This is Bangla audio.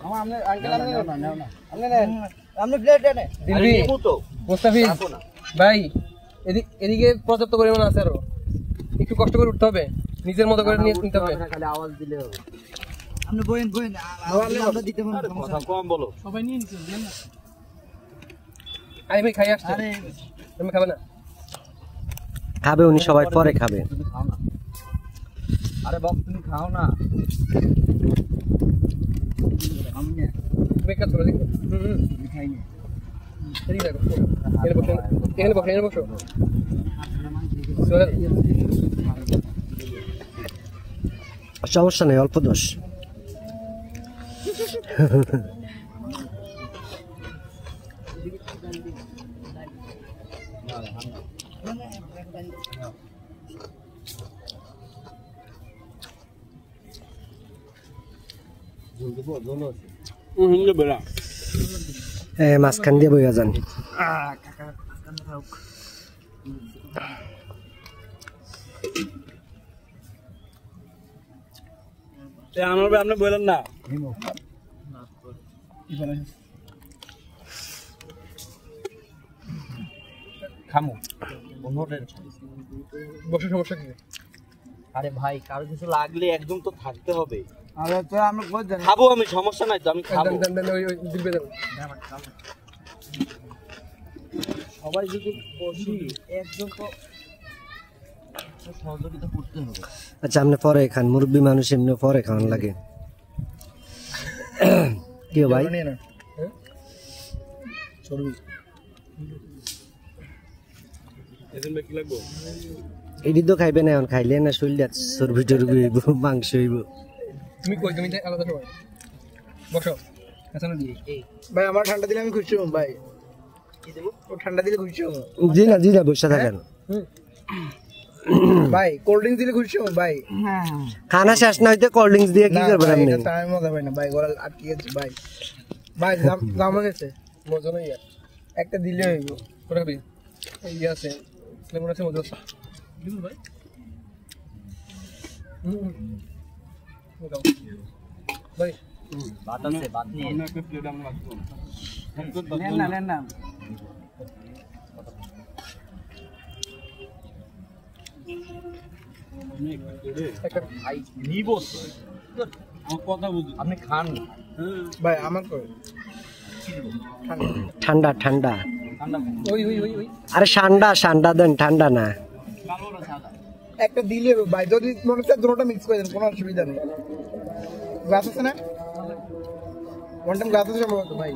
আমার আপনি আঙ্কেল আপনি নাও না আপনি প্লেট দেন দিবি তো মুস্তাফিজ ভাই এদিকে পর্যাপ্ত পরিমাণ আছে আরো একটু কষ্ট করে উঠতে হবে নিজের মতো করে নিয়ে নিতে হবে খালি আওয়াজ দিলে হবে আপনি বইন আমরা দিতে পারবো কথা কম বলো সবাই নিয়ে নিছেন দেন না আরে ভাই খাই আসছে আরে তুমি খাবে না খাবে উনি সবাই পরে খাবে খাও না আরে বাপ তুমি খাও না আমি না তুমি কাজ করে দেখো আমি খাই না এই দেখো এখানে বসো সমস্যা নেই অল্প দোষ মাঝখান দিয়ে বইয়া যান আপনি বললেন না খামো বসে সমস্যা কি আরে ভাই কারো কিছু লাগলে একদম তো থাকতে হবে আরে তো আমরা কই দেন খাবো আমি সমস্যা নাই তো আমি খাবো দেন ওই দিবে দেন সবাই যদি বসি একদম তো সহযোগিতা করতে হবে আচ্ছা আপনি পরে খান মুরব্বী মানুষ এমনি পরে খাওয়ান লাগে কি ভাই এটি তো খাইবে না এখন খাইলে না শরীর চর্বি টর্বি হইব মাংস হইব তুমি কই তুমি আলাদা সবাই বসো আচ্ছা না দিয়ে ভাই আমার ঠান্ডা দিলে আমি খুশি হব ভাই কি দেব ও ঠান্ডা দিলে খুশি হব জি না বসে থাকেন ভাই কোল্ড ড্রিঙ্কস দিলে খুশি হব ভাই খানা শেষ না হইতে কোল্ড ড্রিঙ্কস দিয়ে কি করবেন আপনি এটা টাইম মজা ভাই না ভাই গলা আটকে গেছে ভাই ভাই জাম হয়ে গেছে মজা নাই একটা দিলে হইব ওটা খাবি এই আছে লেমন আছে মজা আছে দিব ভাই ভাই বাত আছে বাত নিয়ে আমরা একটা প্লেট আমরা রাখবো নেন না ভাই নিব কথা বুঝুন আপনি খান ভাই আমার কই ঠান্ডা ওই আরে ঠান্ডা দেন ঠান্ডা না একটা দিলে ভাই যদি মনে হচ্ছে দুটোটা মিক্স করে দেন কোনো অসুবিধা নেই গ্লাস আছে না ওয়ান টাইম গ্লাস আছে সম্ভবত ভাই